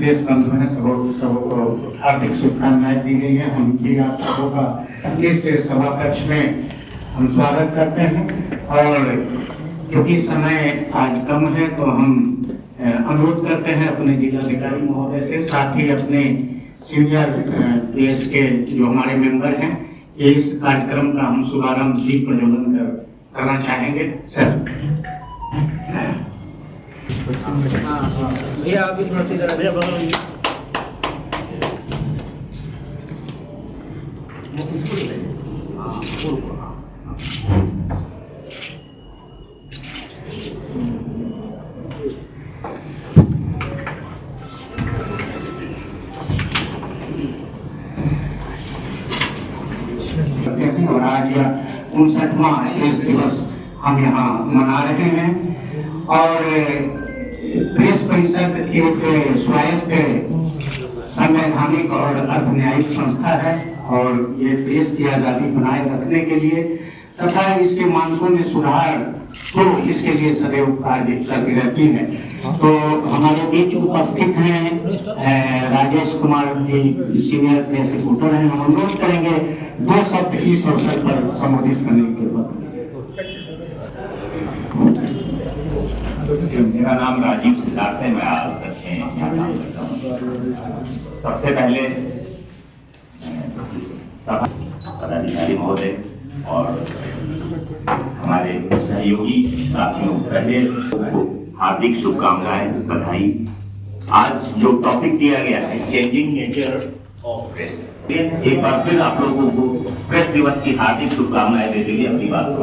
Press बंधु हैं सबको हार्दिक शुभकामनाएं दी गई हैं। हम भी आप सबों का इस सभा कक्ष में हम स्वागत करते हैं और क्योंकि समय आज कम है तो हम अनुरोध करते हैं अपने जिलाधिकारी महोदय से, साथ ही अपने सीनियर प्रेस के जो हमारे मेंबर हैं, इस कार्यक्रम का हम शुभारंभ दीप प्रज्वलन करना चाहेंगे। सर भैया आप इस मर्सी जरा भैया बगल और आज 59वां प्रेस दिवस हम यहाँ मना रहे हैं और प्रेस परिषद एक स्वायत्त संवैधानिक और अर्ध न्यायिक संस्था है और ये प्रेस की आजादी बनाए रखने के लिए तथा इसके मानकों में सुधार तो इसके लिए सदैव कार्य करती रहती है। तो हमारे बीच उपस्थित हैं Rajesh Kumar ji, senior press reporter हैं। हम अनुरोध करेंगे 2 शब्द इस अवसर पर संबोधित करने के बाद। मेरा नाम राजीव सिद्धार्थ है, मैं आज तक यहाँ काम करता हूँ। सबसे पहले सभा पदाधिकारी महोदय और हमारे सहयोगी साथियों पहले हार्दिक शुभकामनाएं, बधाई। आज जो टॉपिक दिया गया है चेंजिंग नेचर ऑफ प्रेस, एक बार फिर आप लोगों को प्रेस दिवस की हार्दिक शुभकामनाएं देते हुए अपनी बात को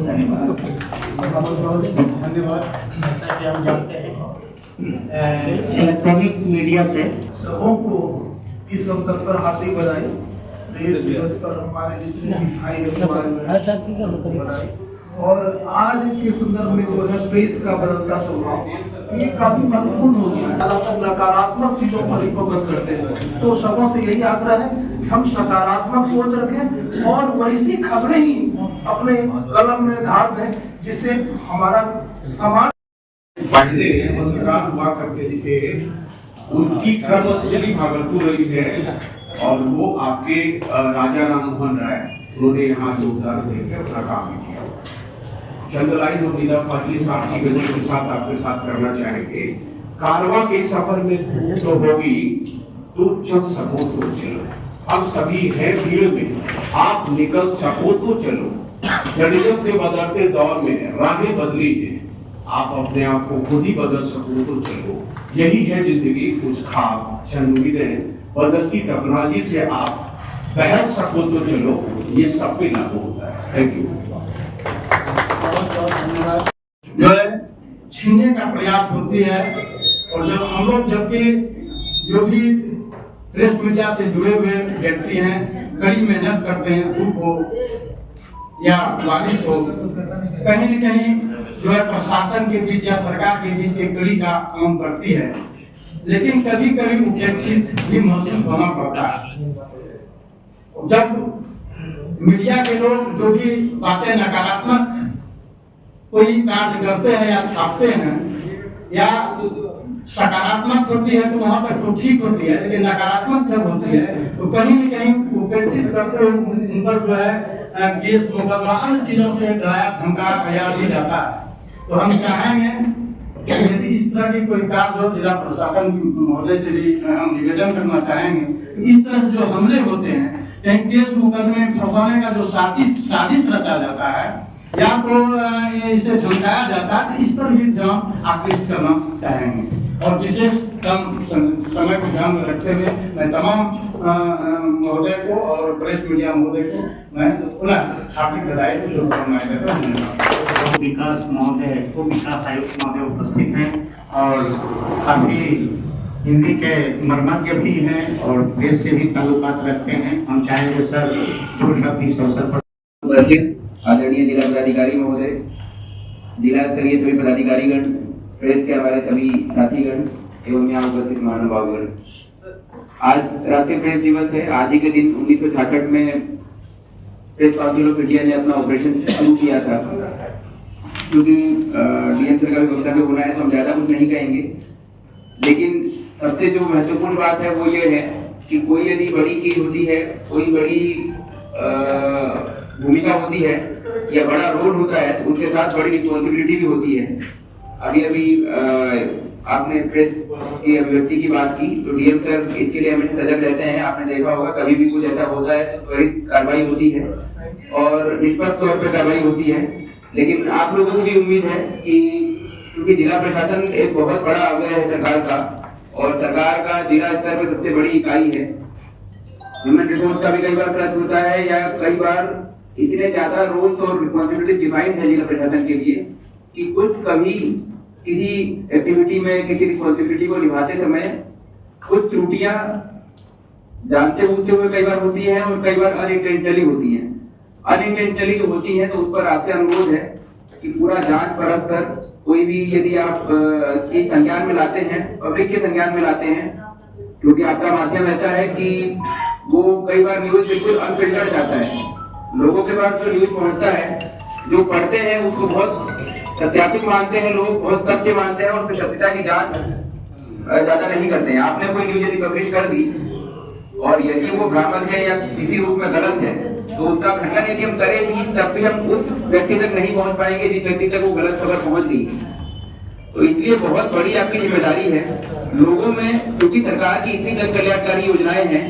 धन्यवाद। जैसा कि हम जानते हैं इलेक्ट्रॉनिक मीडिया से सबों को इस अवसर पर हार्दिक बधाई। प्रेस दिवस पर हमारे जितने भाई बधाई। और आज के संदर्भ में जो है प्रेस का बदलता स्वभाव ये काफी महत्वपूर्ण हो गया है। नकारात्मक चीजों पर ही फोकस करते हैं, तो सबों से यही आग्रह है कि हम सकारात्मक सोच रखें और वैसी खबरें ही अपने कलम में धार दें जिससे हमारा समाज। पहले पत्रकार हुआ करते थे, उनकी कर्मस्थली भागलपुर रही है और वो आपके राजा राम मोहन राय, उन्होंने यहाँ योगदान देकर अपना काम किया। चंद लाइन हम नीला पाटिल साहब जी के साथ आपके साथ करना चाहेंगे। कारवा के सफर में तो होगी तो चल सको तो चलो, हम सभी हैं भीड़ में, आप निकल सको तो चलो। जड़ियों के बदलते दौर में राहें बदली है, आप अपने आप को खुद ही बदल सको तो चलो। यही है जिंदगी, कुछ खाब चंद उम्मीदें, बदलती टेक्नोलॉजी से आप बहल सको तो चलो, ये सब पे लागू होता है। Thank you. जो है छीनने का प्रयास होती है और जब हम लोग जबकि जो भी प्रेस मीडिया से जुड़े हुए व्यक्ति हैं कड़ी मेहनत करते हैं, धूप हो या बारिश हो, कहीं न कहीं जो है प्रशासन के बीच या सरकार के बीच एक कड़ी का काम करती है, लेकिन कभी कभी उपेक्षित भी महसूस होना पड़ता है। जब मीडिया के लोग जो भी बातें नकारात्मक कोई कार्य करते हैं या छापते हैं या सकारात्मक होती है तो वहां तक तो ठीक होती है, लेकिन नकारात्मक जब होती है तो कहीं न कहीं उपेक्षित करते हुए उन पर जो है केस मुकदमा अन्य चीजों से डराया धमकाया गया भी जाता है। तो हम चाहेंगे कि यदि इस तरह की कोई कार्य हो, जिला प्रशासन महोदय से भी हम निवेदन करना चाहेंगे कि इस तरह जो हमले होते हैं, कहीं केस मुकदमे फंसाने का जो साजिश रचा जाता है या तो इसे धमकाया जाता है, तो इस पर भी ध्यान आकृष्ट करना चाहेंगे। और विशेष कम समय को ध्यान में रखते हुए मैं तमाम महोदय को और प्रेस मीडिया महोदय को मैं पुनः हार्दिक बधाई और शुभकामनाएं देता हूँ। विकास महोदय को विकास आयुक्त महोदय उपस्थित हैं और काफी हिंदी के मर्मज्ञ भी हैं और प्रेस से भी ताल्लुकात रखते हैं। हम चाहेंगे सर 2 शब्द इस अवसर पर। आदरणीय जिला पदाधिकारी महोदय, जिला स्तरीय सभी पदाधिकारीगण, प्रेस के हमारे सभी साथीगण एवं यहाँ उपस्थित महानुभावगण, आज राष्ट्रीय प्रेस दिवस है। आज ही के दिन 1966 में प्रेस काउंसिल ऑफ इंडिया ने अपना ऑपरेशन शुरू किया था। क्योंकि डीएम सरकार का वक्तव्य होना है तो हम ज्यादा कुछ नहीं कहेंगे, लेकिन सबसे जो महत्वपूर्ण बात है वो ये है कि कोई यदि बड़ी चीज होती है, कोई बड़ी भूमिका होती है या बड़ा रोल होता है, तो उसके साथ बड़ी रिस्पॉन्सिबिलिटी भी होती है। अभी आपने प्रेस की अभिव्यक्ति की बात की, तो डीएम सर इसके लिए हमें सजग रहते हैं। आपने देखा होगा कभी भी कुछ ऐसा होता है तो त्वरित कार्रवाई होती है और निष्पक्ष तौर पर कार्रवाई होती है। लेकिन आप लोगों को भी उम्मीद है कि क्योंकि जिला प्रशासन एक बहुत बड़ा अवयव है सरकार का, और सरकार का जिला स्तर पर सबसे बड़ी इकाई है। ह्यूमन रिसोर्स का भी कई बार प्रश्न होता है, या कई बार इतने ज्यादा रोल्स और रिस्पॉन्सिबिलिटीज डिफाइंड है जिला प्रशासन के लिए कि कुछ कभी किसी एक्टिविटी में किसी रिस्पॉन्सिबिलिटी को निभाते समय कुछ त्रुटियां जानते बूझते हुए कई बार होती है और कई बार अनइंटेंशनली होती है। अनइंटेंशनली जो होती है तो उस पर आपसे अनुरोध है कि पूरा जांच परख कर कोई भी यदि आप चीज संज्ञान में लाते हैं, पब्लिक के संज्ञान में लाते हैं, क्योंकि आपका माध्यम ऐसा है कि वो कई बार न्यूज बिल्कुल अनफिल्टर्ड जाता है। लोगों के पास जो न्यूज पहुंचता है, जो पढ़ते हैं उसको बहुत सत्यापित मानते हैं, लोग बहुत सत्य मानते हैं और उसकी सत्यता की जांच ज्यादा नहीं करते हैं। आपने कोई न्यूज यदि पब्लिश कर दी और यदि वो भ्रामक है या किसी रूप में गलत है, तो उसका खंडन यदि हम करें भी तब भी हम उस व्यक्ति तक नहीं पहुंच पाएंगे जिस व्यक्ति तक वो गलत खबर पहुंच गई। तो इसलिए बहुत बड़ी आपकी जिम्मेदारी है लोगों में, क्योंकि सरकार की इतनी जन कल्याणकारी योजनाएं हैं,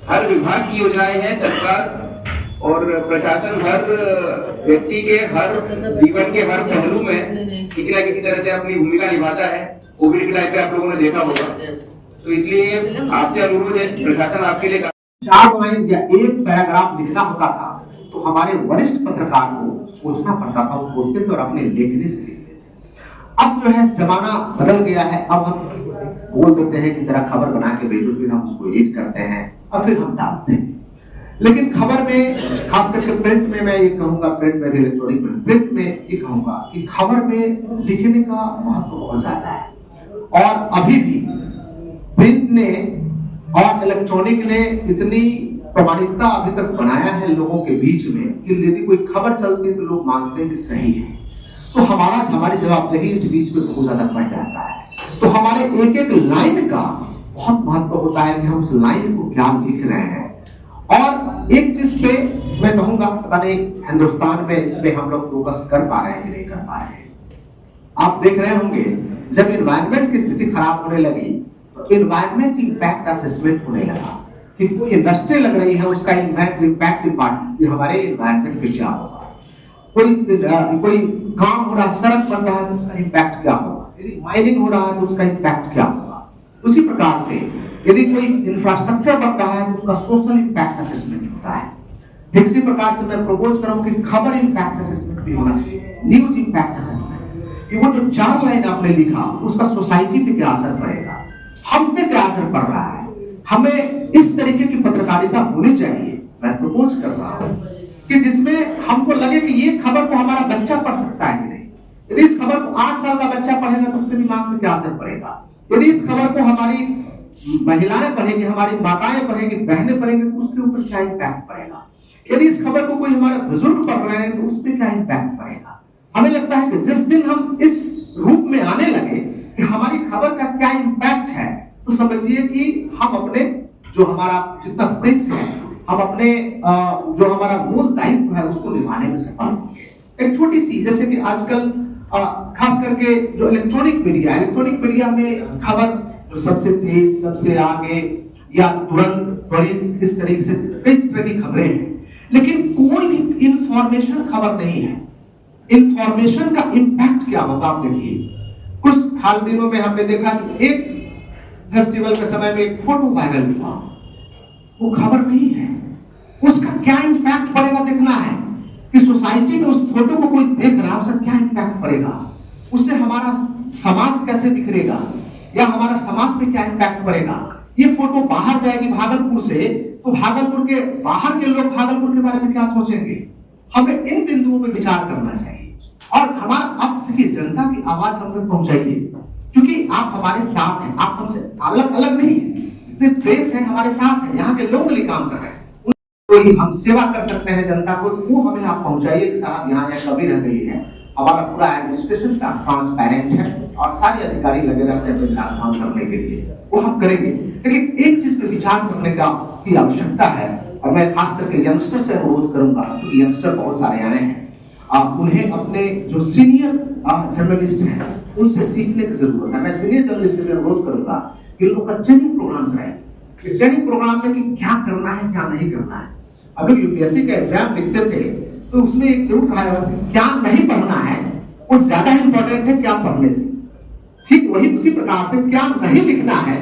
हर विभाग की योजनाएं हैं, सरकार और प्रशासन हर व्यक्ति के हर जीवन के हर पहलू में किसी न किसी तरह से अपनी भूमिका निभाता है। कोविड के टाइम पे आप लोगों ने देखा होगा, तो इसलिए आपसे अनुरोध है प्रशासन आपके लिए 4 लाइन या 1 पैराग्राफ लिखना होता था तो हमारे वरिष्ठ पत्रकार को सोचना पड़ता था, वो सोचते थे और अपने लेखनी से लिखते थे। अब जो है जमाना बदल गया है, अब हम बोल देते हैं कि जरा खबर बना के भेजो, फिर हम उसको एडिट करते हैं और फिर हम डालते हैं। लेकिन खबर में, खास करके प्रिंट में, मैं ये कहूंगा, प्रिंट में भी इलेक्ट्रॉनिक में, प्रिंट में ये कहूंगा कि खबर में लिखने का महत्व बहुत ज्यादा है। और अभी भी प्रिंट ने और इलेक्ट्रॉनिक ने इतनी प्रामाणिकता अभी तक बनाया है लोगों के बीच में कि यदि कोई खबर चलती है तो लोग मानते हैं कि सही है। तो हमारी जवाबदेही इस बीच में बहुत ज्यादा बढ़ जाता है। तो हमारे एक एक लाइन का बहुत महत्व होता है कि हम उस लाइन को क्या लिख रहे हैं। और एक चीज पे मैं कहूंगा, पता नहीं हिंदुस्तान में इस पे हम लोग फोकस कर पा रहे हैं कि नहीं कर पा रहे हैं। आप देख रहे होंगे जब एनवायरनमेंट की स्थिति खराब होने लगी तो एनवायरनमेंट इंपैक्ट असेसमेंट होने लगा कि कोई इंडस्ट्री लग रही है, उसका इम्पैक्ट हमारे एनवायरनमेंट पे क्या होगा। कोई काम हो रहा, सड़क बन रहा है तो उसका इम्पैक्ट क्या होगा, यदि माइनिंग हो रहा है तो उसका इम्पैक्ट क्या होगा। उसी प्रकार से यदि कोई इंफ्रास्ट्रक्चर बन रहा है तो उसका सोशल इम्पैक्ट असेसमेंट होता है। ठीक इसी प्रकार से मैं प्रपोज कर रहा हूं कि खबर इम्पैक्ट असेसमेंट भी होना चाहिए, न्यूज इम्पैक्ट असेसमेंट, कि वो जो 4 लाइन आपने लिखा उसका सोसाइटी पे क्या असर पड़ेगा, हम पे क्या असर पड़ रहा है। हमें इस तरीके की पत्रकारिता होनी चाहिए। मैं प्रपोज कर रहा हूं कि जिसमें हमको लगे कि ये खबर को हमारा बच्चा पढ़ सकता है कि नहीं। यदि इस खबर को 8 साल का बच्चा पढ़ेगा तो उसके दिमाग में क्या असर पड़ेगा। यदि इस खबर को हमारी महिलाएं पढ़ेंगी, हमारी माताएं पढ़ेंगी, बहनें पढ़ेंगी तो उसके ऊपर क्या इम्पैक्ट पड़ेगा। यदि इस खबर को कोई हमारे बुजुर्ग पढ़ रहे हैं तो उस पर क्या इम्पैक्ट पड़ेगा। हमें लगता है कि जिस दिन हम इस रूप में आने लगे कि हमारी खबर का क्या इम्पैक्ट है, तो समझिए कि हम अपने जो हमारा जितना प्रेस है, हम अपने जो हमारा मूल दायित्व है उसको निभाने में सफल होंगे। एक छोटी सी, जैसे कि आजकल खास करके जो इलेक्ट्रॉनिक मीडिया में खबर जो सबसे तेज, सबसे आगे या तुरंत, त्वरित, इस तरीके से कई तरह की खबरें हैं, लेकिन कोई भी इंफॉर्मेशन खबर नहीं है। इंफॉर्मेशन का इम्पैक्ट क्या होगा आप देखिए। कुछ हाल दिनों में हमने देखा कि एक फेस्टिवल के समय में एक फोटो वायरल हुआ, वो खबर नहीं है, उसका क्या इम्पैक्ट पड़ेगा देखना है कि सोसाइटी में उस फोटो को कोई देख रहा है, उसका क्या इम्पैक्ट पड़ेगा, उससे हमारा समाज कैसे बिखरेगा या हमारा समाज पे क्या इम्पैक्ट पड़ेगा। ये फोटो बाहर जाएगी भागलपुर से, तो भागलपुर के बाहर के लोग भागलपुर के बारे में क्या सोचेंगे। हमें इन बिंदुओं पे विचार करना चाहिए और हमारा अब की जनता की आवाज हम तक पहुंचाइए, क्योंकि आप हमारे साथ हैं, आप हमसे अलग अलग नहीं है। जितने प्रेस है हमारे साथ है, यहाँ के लोग काम कर रहे हैं, कोई हम सेवा कर सकते हैं जनता को, वो हमें आप पहुंचाइए कि साहब यहाँ कमी रह गई है, हमारा पूरा एडमिनिस्ट्रेशन का ट्रांसपेरेंट है और सारे अधिकारी लगे रहते हैं अपना काम करने के लिए, वो हम करेंगे। लेकिन एक चीज पे विचार करने की आवश्यकता है, और मैं खास करके यंगस्टर से अनुरोध करूंगा, क्योंकि यंगस्टर बहुत सारे आए हैं, उन्हें अपने जो सीनियर जर्नलिस्ट हैं उनसे सीखने की जरूरत है। मैं सीनियर जर्नलिस्ट से अनुरोध करूंगा कि लोग का ट्रेनिंग प्रोग्राम कराएं, ट्रेनिंग प्रोग्राम में कि क्या करना है क्या नहीं करना है। अगर यूपीएससी का एग्जाम लिखते थे तो उसमें एक जरूर कहा जाता है क्या नहीं पढ़ना है वो ज्यादा इंपॉर्टेंट है क्या पढ़ने से। ठीक वही उसी प्रकार से क्या नहीं लिखना है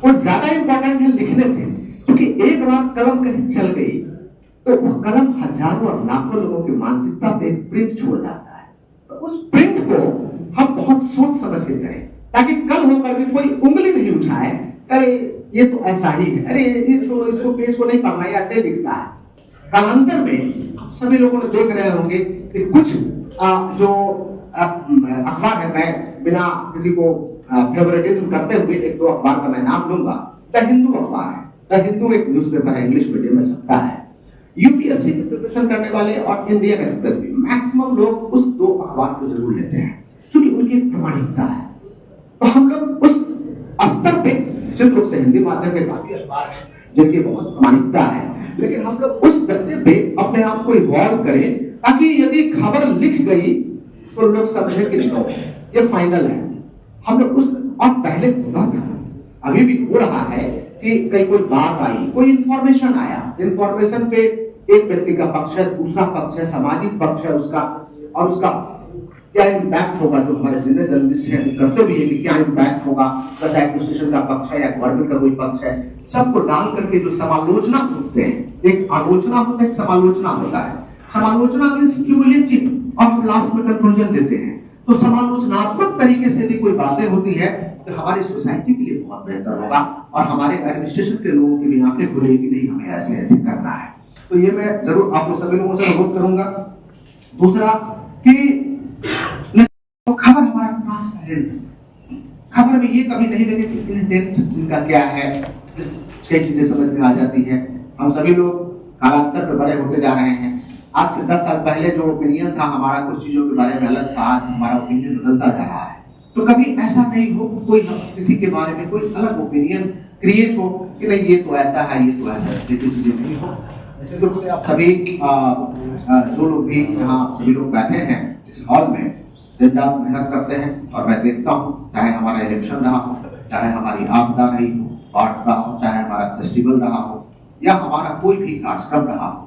वो ज्यादा इंपॉर्टेंट है लिखने से, क्योंकि एक बार कलम कहीं चल गई तो वो कलम हजारों और लाखों लोगों की मानसिकता पे एक प्रिंट छोड़ जाता है। तो उस प्रिंट को हम बहुत सोच समझ के करें, ताकि कल होकर भी कोई उंगली नहीं उठाए, अरे ये तो ऐसा ही है, अरे इसको पेज को नहीं पढ़ना, ऐसे लिखता है। कालांतर में आप सभी लोगों ने देख रहे होंगे कि कुछ जो अखबार है, मैं बिना किसी को फेवरेटिज्म करते हुए एक दो अखबार का मैं नाम लूंगा। द हिंदू अखबार है, द हिंदू एक न्यूज़पेपर है, इंग्लिश मीडियम में छपता है। यूपीएससी की प्रिपरेशन करने वाले और इंडियन एक्सप्रेस भी मैक्सिमम लोग उस दो अखबार को जरूर लेते हैं, क्योंकि उनकी एक प्रामाणिकता है। तो हम लोग उस स्तर पे निश्चित रूप से हिंदी माध्यम के काफी अखबार हैं जिनकी बहुत प्रामाणिकता है, लेकिन हम लोग उस दर्जे पे अपने आप को इवॉल्व करें, ताकि यदि खबर लिख गई तो लोग समझे कि नो ये फाइनल है। हम लोग उस, और पहले होता था, अभी भी हो रहा है कि कहीं कोई बात आई, कोई इंफॉर्मेशन आया, इंफॉर्मेशन पे एक व्यक्ति का पक्ष है, दूसरा पक्ष है, सामाजिक पक्ष है उसका, और उसका क्या इम्पैक्ट होगा, जो हमारे सीनियर जर्नलिस्ट हैं करते भी है कि क्या इम्पैक्ट होगा, प्लस एडमिनिस्ट्रेशन का पक्ष है या गवर्नमेंट का कोई पक्ष है, सबको डाल करके जो समालोचना होते हैं, एक आलोचना होता है, एक समालोचना होता है। समालोचना मींस क्यूमुलेटिव, और हम लास्ट में कंक्लूजन देते हैं। तो समालोचनात्मक तरीके से यदि कोई बातें होती है तो हमारी सोसाइटी के लिए बहुत बेहतर होगा, और हमारे एडमिनिस्ट्रेशन के लोगों की भी आंखें खुलेगी कि नहीं हमें ऐसे ऐसे करना है। तो ये मैं जरूर आप लोग सभी लोगों से अनुरोध करूंगा। दूसरा कि तो खबर हमारा ट्रांसपेरेंट, खबर में ये कभी नहीं लगे कि इंटेंट इनका क्या है, कई चीजें समझ में आ जाती है। हम सभी लोग कालांतर पे बड़े होते जा रहे हैं। आज से 10 साल पहले जो ओपिनियन था हमारा कुछ चीजों के बारे में अलग था, आज हमारा ओपिनियन बदलता जा रहा है। तो कभी ऐसा नहीं हो कोई किसी के बारे में कोई अलग ओपिनियन क्रिएट हो कि नहीं ये तो ऐसा है, ये तो ऐसा है, इसलिए कुछ चीजें नहीं हो। ऐसे तो सभी जो लोग भी यहाँ सभी लोग बैठे हैं इस हॉल में दिन रात मेहनत करते हैं, और मैं देखता हूँ चाहे हमारा इलेक्शन रहा हो, चाहे हमारी आपदा रही हो, बाढ़ रहा हो, चाहे हमारा फेस्टिवल रहा हो, या हमारा कोई भी कार्यक्रम रहा हो,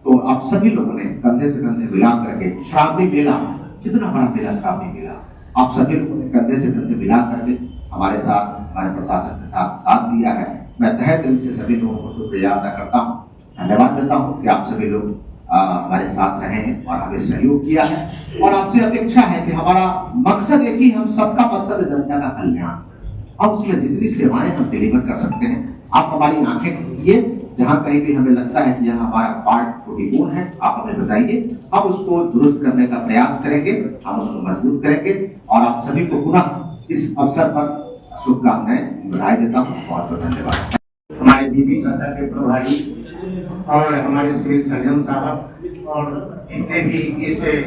तो आप सभी लोगों ने कंधे से कंधे मिला करके, श्रावणी मेला कितना बड़ा मेला, श्रावणी मेला, आप सभी लोगों ने कंधे से कंधे मिला करके हमारे साथ, हमारे प्रशासन के साथ दिया है। मैं तहे दिल से सभी लोगों को शुक्रिया अदा करता हूँ, धन्यवाद देता हूँ कि आप सभी लोग हमारे साथ रहे हैं और हमें सहयोग किया है। और आपसे अपेक्षा है कि हमारा मकसद एक ही, हम सबका मकसद है जनता का कल्याण, और उसमें जितनी सेवाएं हम डिलीवर कर सकते हैं, आप हमारी आंखें खोलिए, जहां कहीं भी हमें लगता है कि यह हमारा पार्ट त्रुटिपूर्ण है, आप हमें बताइए, हम उसको दुरुस्त करने का प्रयास करेंगे, हम उसको मजबूत करेंगे। और आप सभी को पुनः इस अवसर पर शुभकामनाएं, बधाई देता हूँ। बहुत बहुत धन्यवाद। हमारे बीबी सदन के प्रभारी और हमारे सिविल सर्जन साहब और जितने भी इस